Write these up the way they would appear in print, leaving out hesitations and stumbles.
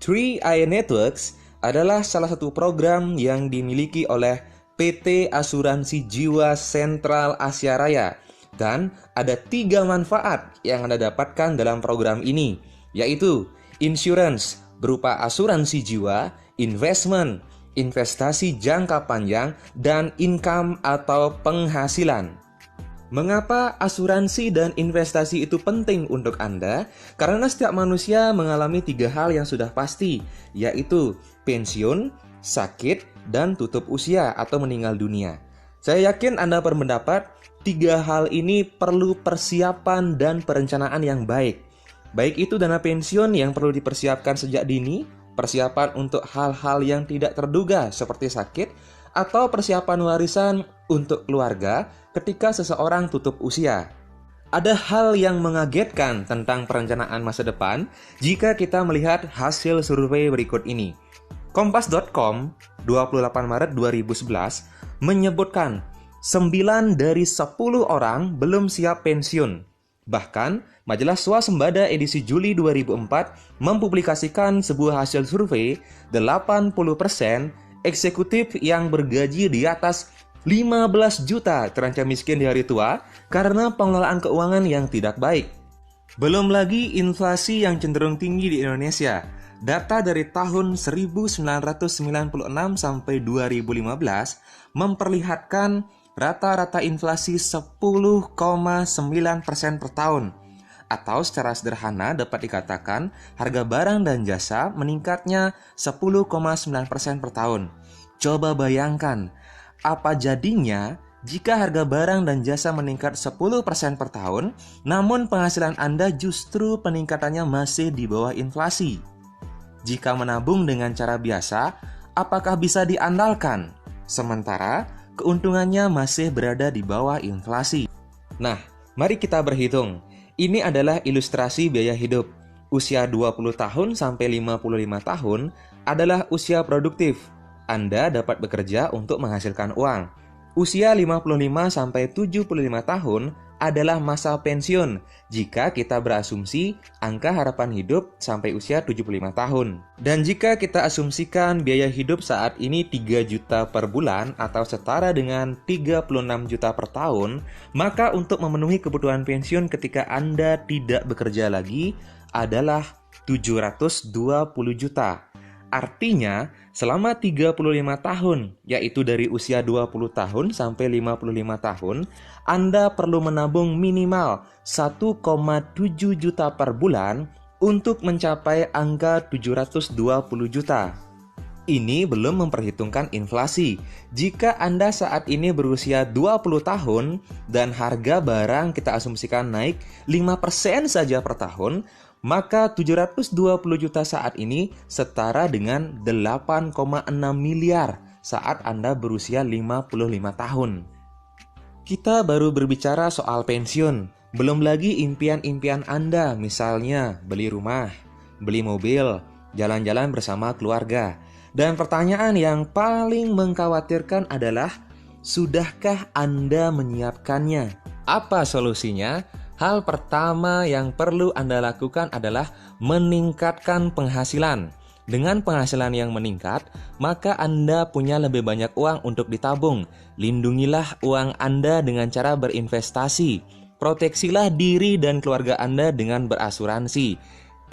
3i Networks adalah salah satu program yang dimiliki oleh PT Asuransi Jiwa Sentral Asia Raya. Dan ada 3 manfaat yang Anda dapatkan dalam program ini, yaitu insurance berupa asuransi jiwa, investment, investasi jangka panjang, dan income atau penghasilan. Mengapa asuransi dan investasi itu penting untuk Anda? Karena setiap manusia mengalami 3 hal yang sudah pasti, yaitu pensiun, sakit, dan tutup usia atau meninggal dunia. Saya yakin Anda berpendapat 3 hal ini perlu persiapan dan perencanaan yang baik. Baik itu dana pensiun yang perlu dipersiapkan sejak dini, persiapan untuk hal-hal yang tidak terduga seperti sakit, atau persiapan warisan untuk keluarga ketika seseorang tutup usia. Ada hal yang mengagetkan tentang perencanaan masa depan jika kita melihat hasil survei berikut ini. Kompas.com 28 Maret 2011 menyebutkan 9 dari 10 orang belum siap pensiun. Bahkan, majalah Swasembada edisi Juli 2004 mempublikasikan sebuah hasil survei 80% eksekutif yang bergaji di atas 15 juta terancam miskin di hari tua karena pengelolaan keuangan yang tidak baik. Belum lagi inflasi yang cenderung tinggi di Indonesia. Data dari tahun 1996 sampai 2015 memperlihatkan rata-rata inflasi 10,9% per tahun. Atau secara sederhana dapat dikatakan harga barang dan jasa meningkatnya 10,9% per tahun. Coba bayangkan, apa jadinya jika harga barang dan jasa meningkat 10% per tahun, namun penghasilan Anda justru peningkatannya masih di bawah inflasi? Jika menabung dengan cara biasa, apakah bisa diandalkan? Sementara keuntungannya masih berada di bawah inflasi. Nah, mari kita berhitung. Ini adalah ilustrasi biaya hidup. Usia 20 tahun sampai 55 tahun adalah usia produktif. Anda dapat bekerja untuk menghasilkan uang. Usia 55 sampai 75 tahun adalah masa pensiun jika kita berasumsi angka harapan hidup sampai usia 75 tahun. Dan jika kita asumsikan biaya hidup saat ini 3 juta per bulan atau setara dengan 36 juta per tahun, maka untuk memenuhi kebutuhan pensiun ketika Anda tidak bekerja lagi adalah 720 juta. Artinya, selama 35 tahun, yaitu dari usia 20 tahun sampai 55 tahun, Anda perlu menabung minimal 1,7 juta per bulan untuk mencapai angka 720 juta. Ini belum memperhitungkan inflasi. Jika Anda saat ini berusia 20 tahun dan harga barang kita asumsikan naik 5% saja per tahun, maka 720 juta saat ini setara dengan 8,6 miliar saat Anda berusia 55 tahun. Kita baru berbicara soal pensiun, belum lagi impian-impian Anda, misalnya beli rumah, beli mobil, jalan-jalan bersama keluarga. Dan pertanyaan yang paling mengkhawatirkan adalah, sudahkah Anda menyiapkannya? Apa solusinya? Hal pertama yang perlu Anda lakukan adalah meningkatkan penghasilan. Dengan penghasilan yang meningkat, maka Anda punya lebih banyak uang untuk ditabung. Lindungilah uang Anda dengan cara berinvestasi. Proteksilah diri dan keluarga Anda dengan berasuransi.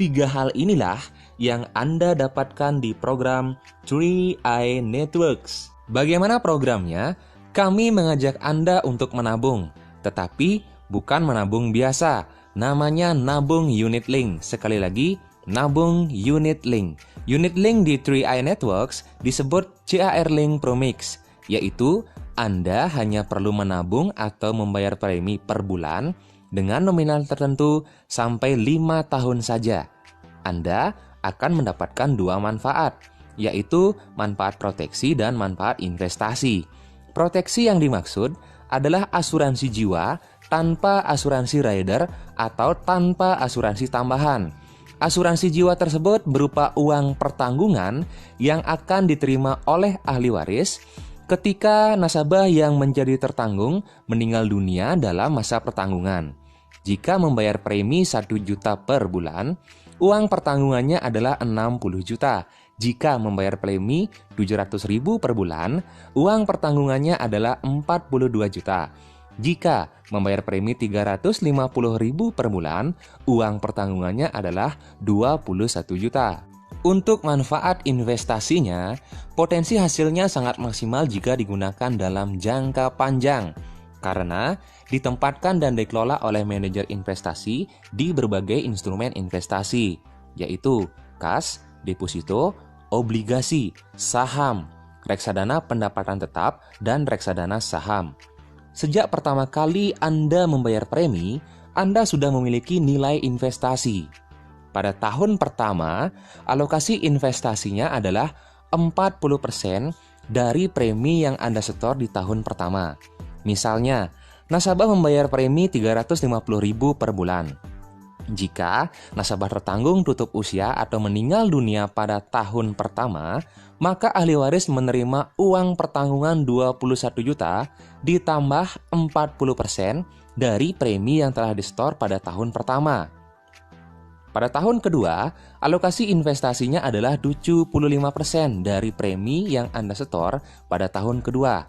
3 hal inilah yang Anda dapatkan di program 3i Networks. Bagaimana programnya? Kami mengajak Anda untuk menabung, tetapi bukan menabung biasa, namanya nabung unit link. Sekali lagi, nabung unit link. Unit link di 3i Networks disebut CAR Link Promix, yaitu Anda hanya perlu menabung atau membayar premi per bulan dengan nominal tertentu sampai 5 tahun saja. Anda akan mendapatkan 2 manfaat, yaitu manfaat proteksi dan manfaat investasi. Proteksi yang dimaksud adalah asuransi jiwa tanpa asuransi rider atau tanpa asuransi tambahan. Asuransi jiwa tersebut berupa uang pertanggungan yang akan diterima oleh ahli waris ketika nasabah yang menjadi tertanggung meninggal dunia dalam masa pertanggungan. Jika membayar premi 1 juta per bulan, uang pertanggungannya adalah 60 juta. Jika membayar premi 700.000 per bulan, uang pertanggungannya adalah 42 juta. Jika membayar premi 350.000 per bulan, uang pertanggungannya adalah 21 juta. Untuk manfaat investasinya, potensi hasilnya sangat maksimal jika digunakan dalam jangka panjang, karena ditempatkan dan dikelola oleh manajer investasi di berbagai instrumen investasi, yaitu kas, deposito, obligasi, saham, reksadana pendapatan tetap, dan reksadana saham. Sejak pertama kali Anda membayar premi, Anda sudah memiliki nilai investasi. Pada tahun pertama, alokasi investasinya adalah 40% dari premi yang Anda setor di tahun pertama. Misalnya, nasabah membayar premi 350.000 per bulan. Jika nasabah tertanggung tutup usia atau meninggal dunia pada tahun pertama, maka ahli waris menerima uang pertanggungan 21 juta ditambah 40% dari premi yang telah disetor pada tahun pertama. Pada tahun kedua, alokasi investasinya adalah 75% dari premi yang Anda setor pada tahun kedua.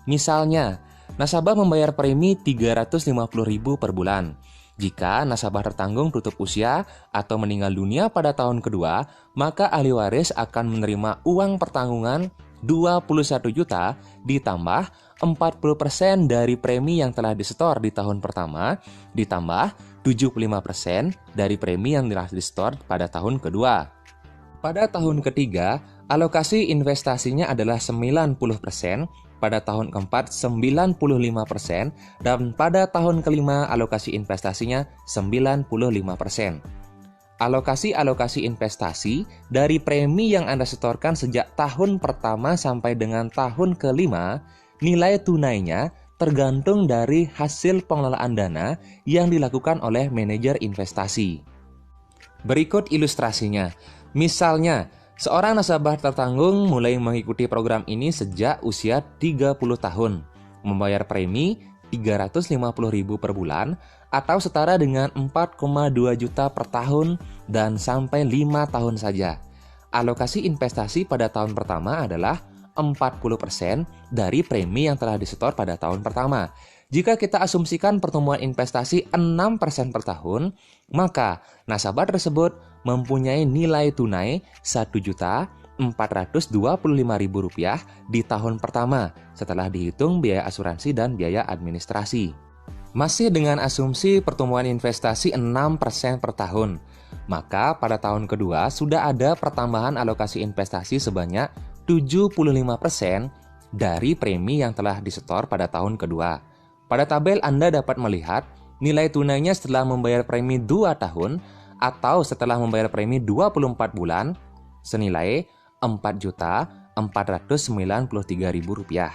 Misalnya, nasabah membayar premi 350.000 per bulan. Jika nasabah tertanggung tutup usia atau meninggal dunia pada tahun kedua, maka ahli waris akan menerima uang pertanggungan 21 juta ditambah 40% dari premi yang telah disetor di tahun pertama ditambah 75% dari premi yang telah disetor pada tahun kedua. Pada tahun ketiga, alokasi investasinya adalah 90%, pada tahun keempat 95%, dan pada tahun kelima alokasi investasinya 95%. Alokasi investasi dari premi yang Anda setorkan sejak tahun pertama sampai dengan tahun kelima, nilai tunainya tergantung dari hasil pengelolaan dana yang dilakukan oleh manajer investasi. Berikut ilustrasinya. Misalnya, seorang nasabah tertanggung mulai mengikuti program ini sejak usia 30 tahun, membayar premi 350.000 per bulan atau setara dengan 4,2 juta per tahun dan sampai 5 tahun saja. Alokasi investasi pada tahun pertama adalah 40% dari premi yang telah disetor pada tahun pertama. Jika kita asumsikan pertumbuhan investasi 6% per tahun, maka nasabah tersebut mempunyai nilai tunai Rp1.425.000 di tahun pertama setelah dihitung biaya asuransi dan biaya administrasi. Masih dengan asumsi pertumbuhan investasi 6% per tahun, maka pada tahun kedua sudah ada pertambahan alokasi investasi sebanyak 75% dari premi yang telah disetor pada tahun kedua. Pada tabel Anda dapat melihat nilai tunainya setelah membayar premi 2 tahun atau setelah membayar premi 24 bulan senilai Rp4.493.000.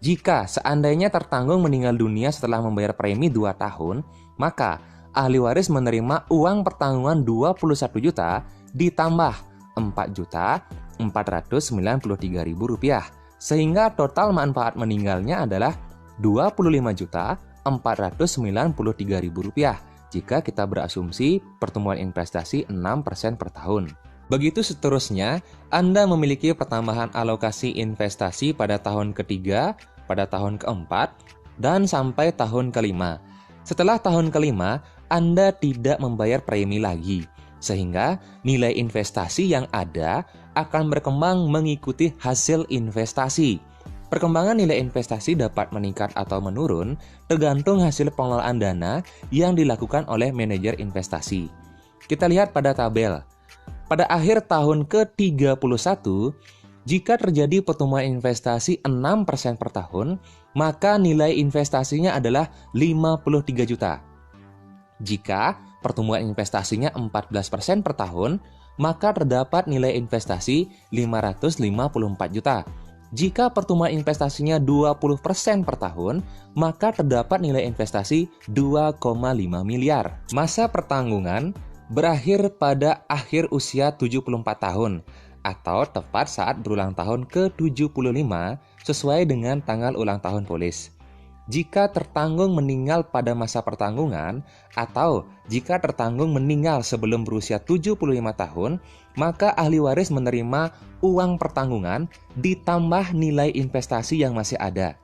Jika seandainya tertanggung meninggal dunia setelah membayar premi 2 tahun, maka ahli waris menerima uang pertanggungan 21 juta ditambah Rp4.493.000, sehingga total manfaat meninggalnya adalah Rp25.493.000 jika kita berasumsi pertumbuhan investasi 6% per tahun. Begitu seterusnya, Anda memiliki pertambahan alokasi investasi pada tahun ketiga, pada tahun keempat, dan sampai tahun kelima. Setelah tahun kelima, Anda tidak membayar premi lagi, sehingga nilai investasi yang ada akan berkembang mengikuti hasil investasi. Perkembangan nilai investasi dapat meningkat atau menurun tergantung hasil pengelolaan dana yang dilakukan oleh manajer investasi. Kita lihat pada tabel. Pada akhir tahun ke-31, jika terjadi pertumbuhan investasi 6% per tahun, maka nilai investasinya adalah 53 juta. Jika pertumbuhan investasinya 14% per tahun, maka terdapat nilai investasi 554 juta. Jika pertumbuhan investasinya 20% per tahun, maka terdapat nilai investasi 2,5 miliar. Masa pertanggungan berakhir pada akhir usia 74 tahun atau tepat saat berulang tahun ke-75 sesuai dengan tanggal ulang tahun polis. Jika tertanggung meninggal pada masa pertanggungan atau jika tertanggung meninggal sebelum berusia 75 tahun, maka ahli waris menerima uang pertanggungan ditambah nilai investasi yang masih ada.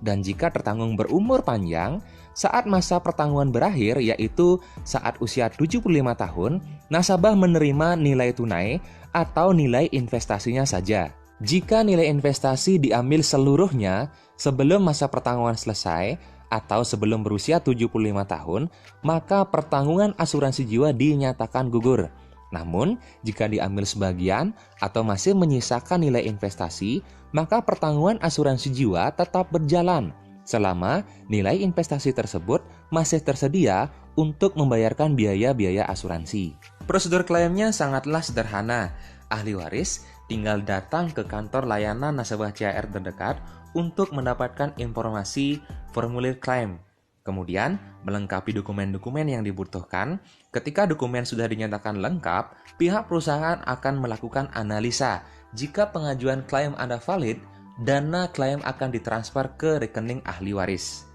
Dan jika tertanggung berumur panjang, saat masa pertanggungan berakhir yaitu saat usia 75 tahun, nasabah menerima nilai tunai atau nilai investasinya saja. Jika nilai investasi diambil seluruhnya sebelum masa pertanggungan selesai atau sebelum berusia 75 tahun, maka pertanggungan asuransi jiwa dinyatakan gugur. Namun, jika diambil sebagian atau masih menyisakan nilai investasi, maka pertanggungan asuransi jiwa tetap berjalan selama nilai investasi tersebut masih tersedia untuk membayarkan biaya-biaya asuransi. Prosedur klaimnya sangatlah sederhana. Ahli waris tinggal datang ke kantor layanan nasabah CHR terdekat untuk mendapatkan informasi formulir klaim. Kemudian, melengkapi dokumen-dokumen yang dibutuhkan. Ketika dokumen sudah dinyatakan lengkap, pihak perusahaan akan melakukan analisa. Jika pengajuan klaim Anda valid, dana klaim akan ditransfer ke rekening ahli waris.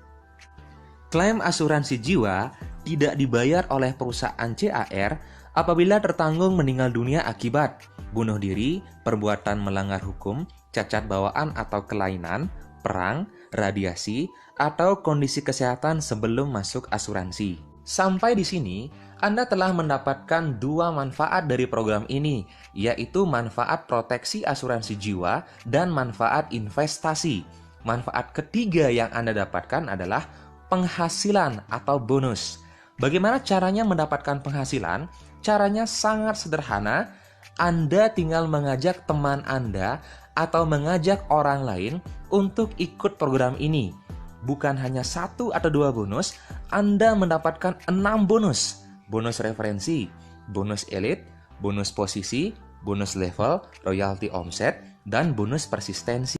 Klaim asuransi jiwa tidak dibayar oleh perusahaan CHR apabila tertanggung meninggal dunia akibat bunuh diri, perbuatan melanggar hukum, cacat bawaan atau kelainan, perang, radiasi, atau kondisi kesehatan sebelum masuk asuransi. Sampai di sini, Anda telah mendapatkan dua manfaat dari program ini, yaitu manfaat proteksi asuransi jiwa dan manfaat investasi. Manfaat ketiga yang Anda dapatkan adalah penghasilan atau bonus. Bagaimana caranya mendapatkan penghasilan? Caranya sangat sederhana. Anda tinggal mengajak teman Anda atau mengajak orang lain untuk ikut program ini. Bukan hanya 1 atau 2 bonus, Anda mendapatkan 6 bonus. Bonus referensi, bonus elite, bonus posisi, bonus level, royalti omset, dan bonus persistensi.